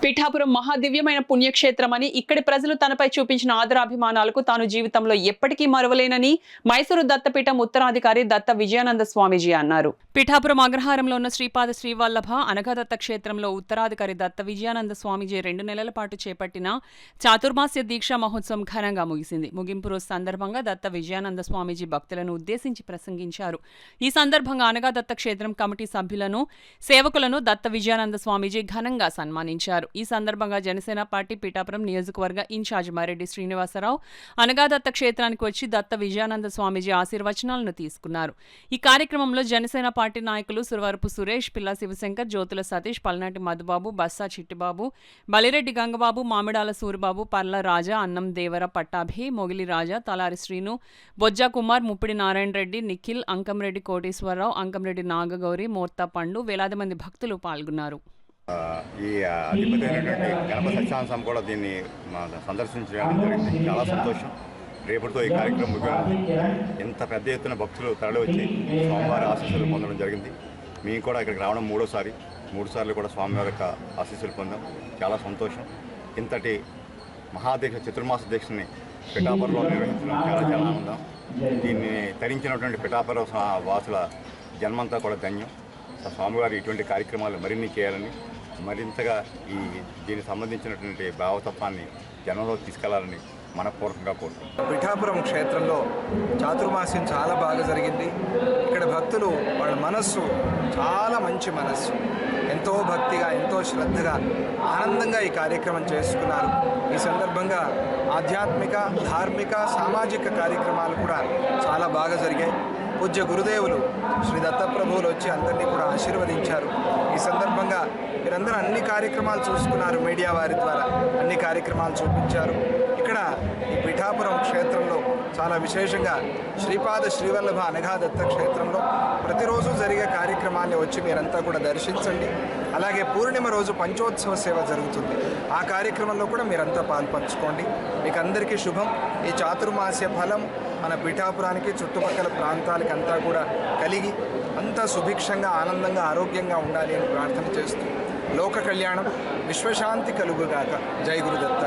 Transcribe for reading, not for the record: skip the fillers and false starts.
పిఠాపురం మహాదివ్యమైన పుణ్యక్షేత్రమని ఇక్కడి ప్రజలు తనపై చూపించిన ఆదరాభిమానాలకు తాను జీవితంలో ఎప్పటికీ మరువలేనని మైసూరు దత్తపీఠం ఉత్తరాధికారి దత్త విజయానంద స్వామీజీ అన్నారు. పిఠాపురం అగ్రహారంలో ఉన్న శ్రీపాద శ్రీవల్లభ అనఘాదత్త క్షేత్రంలో ఉత్తరాధికారి దత్త విజయానంద స్వామీజీ 2 నెలల పాటు చేపట్టిన చాతుర్మాస్య దీక్షా మహోత్సవం ఘనంగా ముగిసింది. ముగింపు రోజు సందర్భంగా దత్త విజయానంద స్వామీజీ భక్తులను ఉద్దేశించి ప్రసంగించారు. ఈ సందర్భంగా అనఘాదత్త క్షేత్రం కమిటీ సభ్యులను, సేవకులను దత్త విజయానంద స్వామీజీ ఘనంగా సన్మానించారు. ఈ సందర్భంగా జనసేన పార్టీ పిఠాపురం నియోజకవర్గ ఇన్ఛార్జ్ మారెడ్డి శ్రీనివాసరావు అనఘాదత్త క్షేత్రానికి వచ్చి దత్త విజయానంద స్వామీజీ ఆశీర్వచనాలను తీసుకున్నారు. ఈ కార్యక్రమంలో జనసేన పార్టీ నాయకులు సురవరపు సురేష్, పిల్ల శివశంకర్, జ్యోతుల సతీష్, పల్నాటి మధుబాబు, బస్సా చిట్టిబాబు, బలిరెడ్డి గంగబాబు, మామిడాల సూరిబాబు, పర్ల రాజా, అన్నం దేవర పట్టాభి, మొగిలి రాజా, తలారి శ్రీను, బొజ్జా కుమార్, ముప్పిడి నారాయణ రెడ్డి, నిఖిల్, అంకంరెడ్డి కోటేశ్వరరావు, అంకంరెడ్డి నాగగౌరి, మోర్తా పండు, వేలాది మంది భక్తులు పాల్గొన్నారు. ఈ అధిపతి అయినటువంటి గణపతి సత్యనారాయణ కూడా దీన్ని సందర్శించడం జరిగింది. చాలా సంతోషం. రేపటితో ఈ కార్యక్రమం ముగిసింది. ఇంత పెద్ద ఎత్తున భక్తులు తరలి వచ్చి స్వామివారి ఆశీస్సులు పొందడం జరిగింది. మేము కూడా ఇక్కడికి రావడం 3వ సారి. 3 సార్లు కూడా స్వామివారి యొక్క ఆశీస్సులు పొందాం. చాలా సంతోషం. ఇంతటి మహాదీక్ష చతుర్మాస దీక్షని పిఠాపురంలో నిర్వహించడం చాలా ఆనందం. దీన్ని తరించినటువంటి పిఠాపురం వాసుల జన్మంతా కూడా ధన్యం. స్వామివారి ఇటువంటి కార్యక్రమాలు మరిన్ని చేయాలని, మరింతగా దీనికి సంబంధించినటువంటి భావతత్వాన్ని జనంలో తీసుకెళ్లాలని మనపూర్వకంగా కోరుతున్నాం. పిఠాపురం క్షేత్రంలో చాతుర్మాస్యం చాలా బాగా జరిగింది. ఇక్కడ భక్తులు వాళ్ళ మనస్సు చాలా మంచి మనస్సు, ఎంతో భక్తిగా, ఎంతో శ్రద్ధగా, ఆనందంగా ఈ కార్యక్రమం చేసుకున్నారు. ఈ సందర్భంగా ఆధ్యాత్మిక, ధార్మిక, సామాజిక కార్యక్రమాలు కూడా చాలా బాగా జరిగాయి. పూజ్య గురుదేవులు శ్రీ దత్తప్రభువులు వచ్చి అందరినీ కూడా ఆశీర్వదించారు. ఈ సందర్భంగా మీరందరూ అన్ని కార్యక్రమాలు చూసుకున్నారు. మీడియా వారి ద్వారా అన్ని కార్యక్రమాలు చూపించారు. ఇక్కడ ఈ పిఠాపురం క్షేత్రంలో చాలా విశేషంగా శ్రీపాద శ్రీవల్లభ అనఘాదత్త క్షేత్రంలో ప్రతిరోజు జరిగే కార్యక్రమాన్ని వచ్చి మీరంతా కూడా దర్శించండి. అలాగే పూర్ణిమ రోజు పంచోత్సవ సేవ జరుగుతుంది. ఆ కార్యక్రమంలో కూడా మీరంతా పాల్పంచుకోండి. మీకు అందరికీ శుభం. ఈ చాతుర్మాస్య ఫలం మన పిఠాపురానికి, చుట్టుపక్కల ప్రాంతాలకి అంతా కూడా కలిగి అంతా సుభిక్షంగా, ఆనందంగా, ఆరోగ్యంగా ఉండాలి అని ప్రార్థన చేస్తూ లోక కళ్యాణం, విశ్వశాంతి కలుగుగాక. జై గురుదత్త.